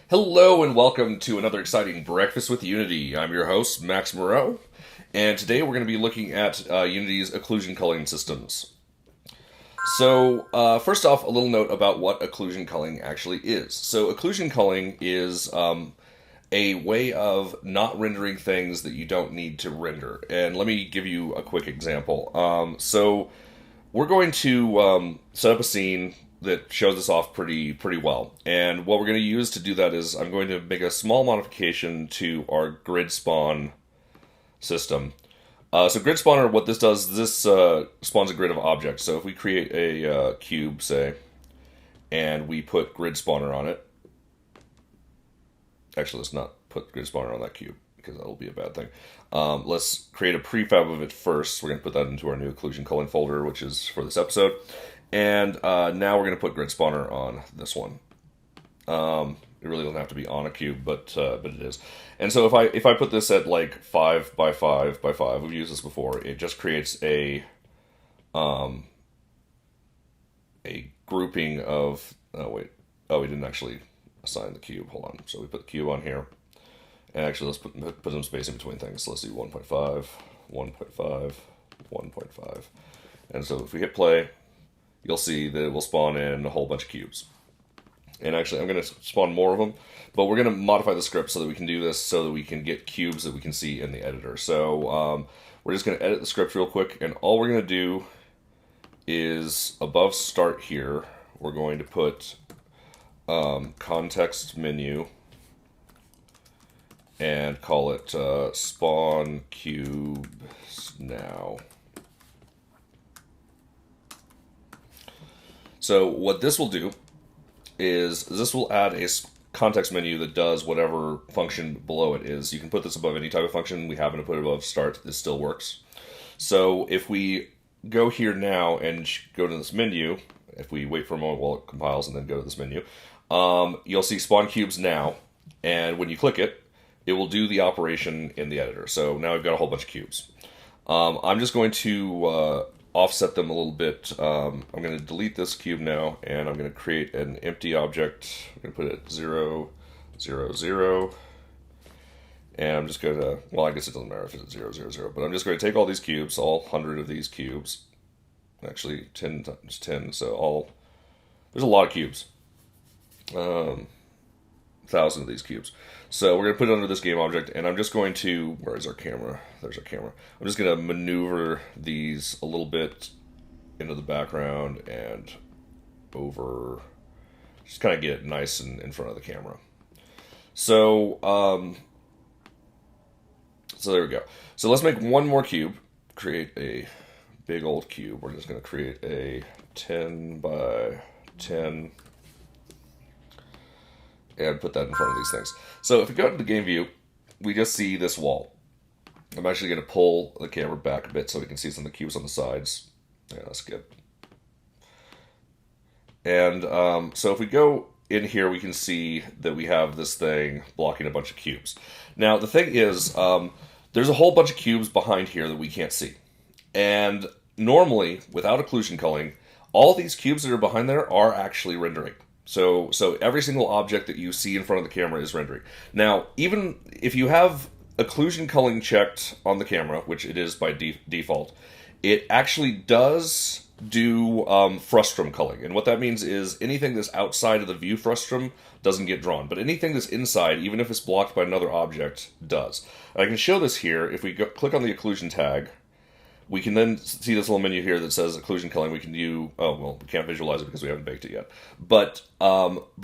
Hello and welcome to another exciting Breakfast with Unity. I'm your host, Max Moreau, and today we're going to be looking at Unity's occlusion culling systems. So, first off, a little note about what occlusion culling actually is. So, occlusion culling is a way of not rendering things that you don't need to render. And let me give you a quick example. We're going to set up a scene that shows this off pretty well. And what we're going to use to do that is I'm going to make a small modification to our grid spawn system. So grid spawner, what this does, this spawns a grid of objects. So if we create a cube, say, and we put grid spawner on it. Actually, let's not put grid spawner on that cube, because that'll be a bad thing. Let's create a prefab of it first. We're going to put that into our new Occlusion Culling folder, which is for this episode. And now we're going to put grid spawner on this one. It really doesn't have to be on a cube, but it is. And so if I put this at like 5 by 5 by 5, we've used this before. It just creates a grouping of. Oh wait, we didn't actually assign the cube. Hold on. So we put the cube on here, and actually let's put some space in between things. So let's do 1.5, 1.5, 1.5, and so if we hit play, you'll see that it will spawn in a whole bunch of cubes. And actually, I'm going to spawn more of them, but we're going to modify the script so that we can do this, so that we can get cubes that we can see in the editor. So we're just going to edit the script real quick, and all we're going to do is above start here, we're going to put context menu and call it spawn cubes now. So what this will do is this will add a context menu that does whatever function below it is. You can put this above any type of function. We happen to put it above start. This still works. So if we go here now and go to this menu, if we wait for a moment while it compiles and then go to this menu, you'll see spawn cubes now. And when you click it, it will do the operation in the editor. So now we've got a whole bunch of cubes. I'm just going to offset them a little bit. I'm going to delete this cube now, and I'm going to create an empty object. I'm going to put it 0, 0, 0. And I'm just going to, well, I guess it doesn't matter if it's 0, 0, 0, but I'm just going to take all these cubes, all 100 of these cubes. Actually, 10 times 10, so there's a lot of cubes. 1,000 of these cubes. So we're going to put it under this game object, and I'm just going to, where is our camera? There's our camera. I'm just going to maneuver these a little bit into the background and over, just kind of get it nice and in front of the camera. So, so there we go. So let's make one more cube, create a big old cube. We're just going to create a 10 by 10 and put that in front of these things. So if we go to the game view, we just see this wall. I'm actually going to pull the camera back a bit so we can see some of the cubes on the sides. Yeah, that's good. And so if we go in here, we can see that we have this thing blocking a bunch of cubes. Now, the thing is, there's a whole bunch of cubes behind here that we can't see. And normally, without occlusion culling, all these cubes that are behind there are actually rendering. So every single object that you see in front of the camera is rendering. Now, even if you have occlusion culling checked on the camera, which it is by default, it actually does do frustum culling. And what that means is anything that's outside of the view frustum doesn't get drawn. But anything that's inside, even if it's blocked by another object, does. And I can show this here. If we click on the occlusion tag, we can then see this little menu here that says occlusion culling. We can do, oh, well, we can't visualize it because we haven't baked it yet. But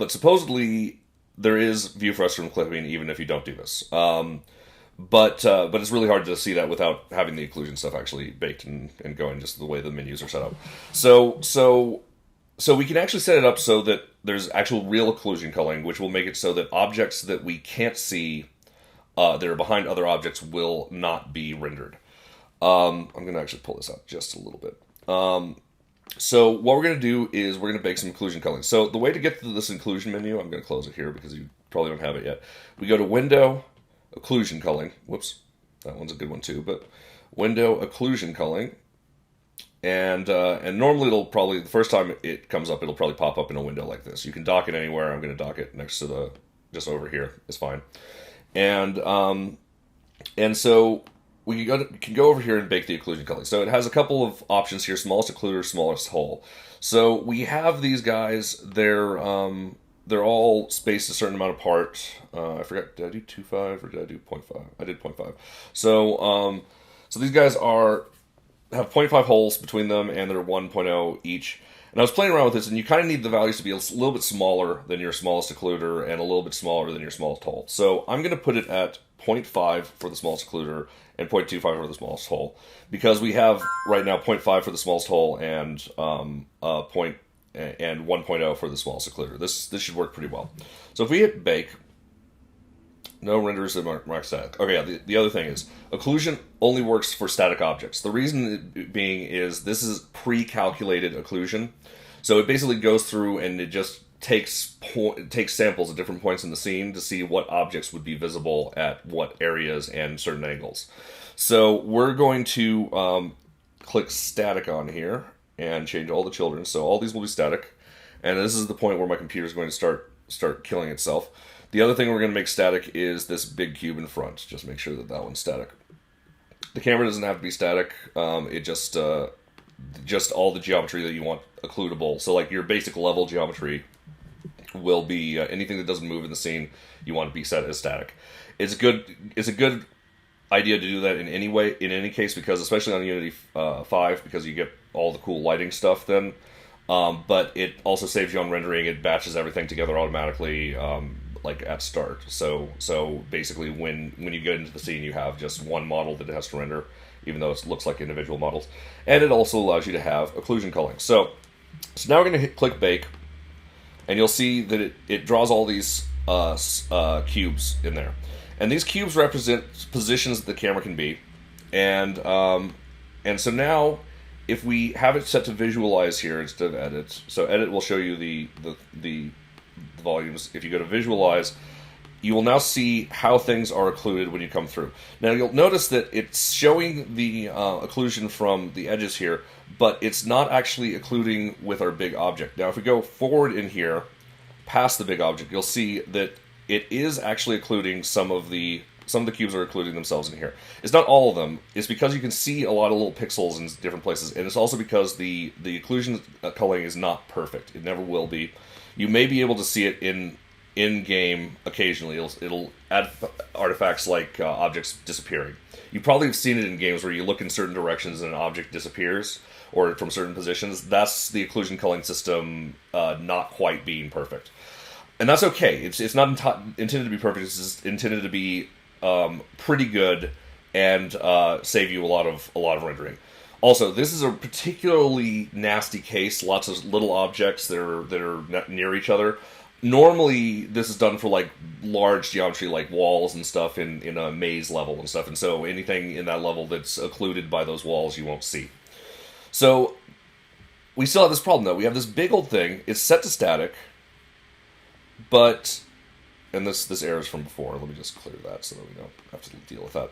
supposedly there is view frustum clipping even if you don't do this. But it's really hard to see that without having the occlusion stuff actually baked and going, just the way the menus are set up. So we can actually set it up so that there's actual real occlusion culling, which will make it so that objects that we can't see that are behind other objects will not be rendered. I'm going to actually pull this out just a little bit. So what we're going to do is we're going to bake some occlusion culling. So the way to get to this inclusion menu, I'm going to close it here because you probably don't have it yet. We go to Window, Occlusion Culling. Whoops, that one's a good one too. But Window, Occlusion Culling. And normally it'll probably, the first time it comes up, it'll probably pop up in a window like this. You can dock it anywhere. I'm going to dock it next to the just over here is fine. And so we can go over here and bake the occlusion culling. So it has a couple of options here: smallest occluder, smallest hole. So we have these guys. They're all spaced a certain amount apart. I forgot. Did I do 2.5 or did I do 0.5? I did 0.5. So these guys have 0.5 holes between them, and they're 1.0 each. And I was playing around with this, and you kind of need the values to be a little bit smaller than your smallest occluder and a little bit smaller than your smallest hole. So I'm going to put it at 0.5 for the smallest occluder and 0.25 for the smallest hole, because we have right now 0.5 for the smallest hole and 1.0 for the smallest occluder. This should work pretty well. So if we hit bake, no renders and mark static. Okay, yeah, the other thing is occlusion only works for static objects. The reason being is this is pre-calculated occlusion. So it basically goes through and it just takes samples at different points in the scene to see what objects would be visible at what areas and certain angles. So we're going to click static on here and change all the children. So all these will be static. And this is the point where my computer is going to start killing itself. The other thing we're going to make static is this big cube in front. Just make sure that one's static. The camera doesn't have to be static. It just all the geometry that you want occludable. So like your basic level geometry will be anything that doesn't move in the scene. You want to be set as static. It's a good idea to do that in any case, because especially on Unity 5, because you get all the cool lighting stuff then. But it also saves you on rendering. It batches everything together automatically. Like at start. So basically when you get into the scene, you have just one model that it has to render, even though it looks like individual models. And it also allows you to have occlusion culling. So now we're going to click bake, and you'll see that it draws all these cubes in there. And these cubes represent positions that the camera can be. And so now, if we have it set to visualize here instead of edit, so edit will show you the volumes. If you go to visualize, you will now see how things are occluded when you come through. Now you'll notice that it's showing the occlusion from the edges here, but it's not actually occluding with our big object. Now if we go forward in here, past the big object, you'll see that it is actually occluding some of the cubes are occluding themselves in here. It's not all of them. It's because you can see a lot of little pixels in different places, and it's also because the occlusion culling is not perfect. It never will be. You may be able to see it in-game occasionally. It'll add artifacts like objects disappearing. You probably have seen it in games where you look in certain directions and an object disappears, or from certain positions. That's the occlusion culling system not quite being perfect. And that's okay. It's not intended to be perfect. It's just intended to be pretty good and save you a lot of rendering. Also, this is a particularly nasty case. Lots of little objects that are near each other. Normally, this is done for like large geometry, like walls and stuff in a maze level and stuff. And so anything in that level that's occluded by those walls, you won't see. So we still have this problem though. We have this big old thing. It's set to static, but and this error is from before. Let me just clear that so that we don't have to deal with that.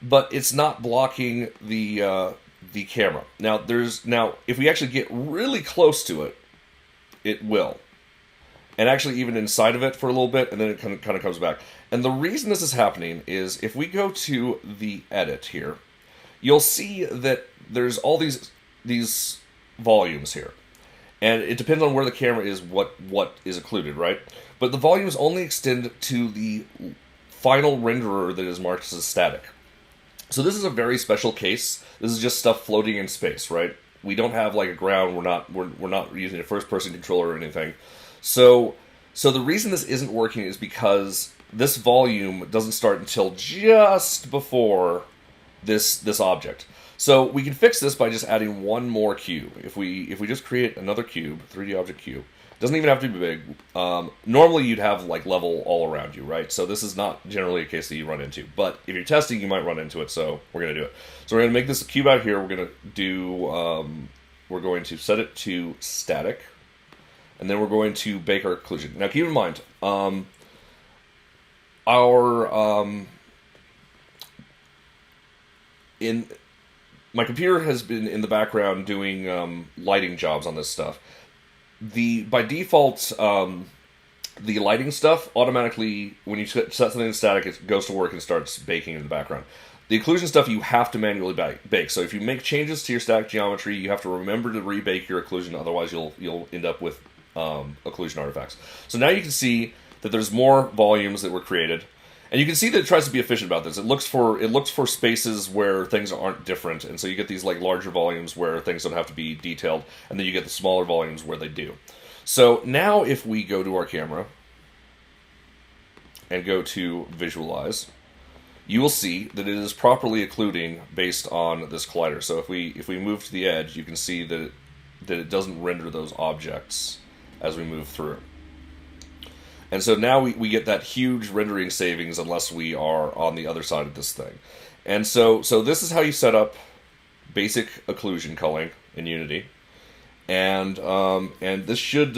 But it's not blocking the camera. Now if we actually get really close to it, it will. And actually even inside of it for a little bit, and then it kind of comes back. And the reason this is happening is if we go to the edit here, you'll see that there's all these volumes here. And it depends on where the camera is, what is occluded, right? But the volumes only extend to the final renderer that is marked as static. So this is a very special case. This is just stuff floating in space, right? We don't have like a ground. We're not using a first-person controller or anything. So the reason this isn't working is because this volume doesn't start until just before this object. So we can fix this by just adding one more cube. If we just create another cube, 3D object cube, doesn't even have to be big. Normally you'd have like level all around you, right? So this is not generally a case that you run into. But if you're testing, you might run into it, so we're going to do it. So we're going to make this a cube out here. We're going to do, we're going to set it to static. And then we're going to bake our occlusion. Now keep in mind, my computer has been in the background doing lighting jobs on this stuff. By default, the lighting stuff automatically, when you set something to static, it goes to work and starts baking in the background. The occlusion stuff you have to manually bake. So if you make changes to your static geometry, you have to remember to rebake your occlusion. Otherwise, you'll end up with occlusion artifacts. So now you can see that there's more volumes that were created, and you can see that it tries to be efficient about this. It looks for spaces where things aren't different, and so you get these like larger volumes where things don't have to be detailed, and then you get the smaller volumes where they do. So now if we go to our camera and go to visualize, you will see that it is properly occluding based on this collider. So if we move to the edge, you can see that it doesn't render those objects as we move through. And so now we get that huge rendering savings unless we are on the other side of this thing. And so this is how you set up basic occlusion culling in Unity. And this should,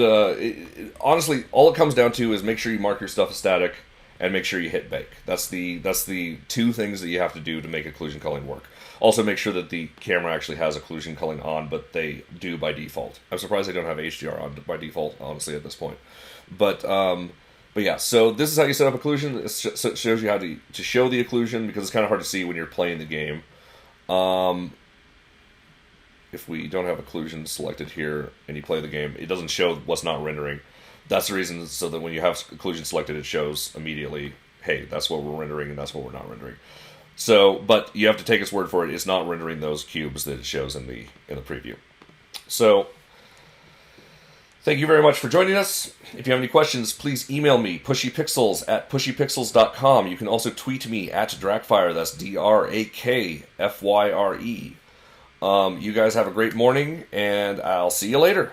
honestly, all it comes down to is make sure you mark your stuff as static and make sure you hit bake. That's the two things that you have to do to make occlusion culling work. Also make sure that the camera actually has occlusion culling on, but they do by default. I'm surprised they don't have HDR on by default, honestly, at this point. But yeah, so this is how you set up occlusion. It shows you how to show the occlusion, because it's kind of hard to see when you're playing the game. If we don't have occlusion selected here and you play the game, it doesn't show what's not rendering. That's the reason, so that when you have occlusion selected, it shows immediately, hey, that's what we're rendering and that's what we're not rendering. So, but you have to take its word for it. It's not rendering those cubes that it shows in the preview. So, thank you very much for joining us. If you have any questions, please email me, pushypixels@pushypixels.com. You can also tweet me @Drakfire, that's DRAKFYRE. You guys have a great morning, and I'll see you later.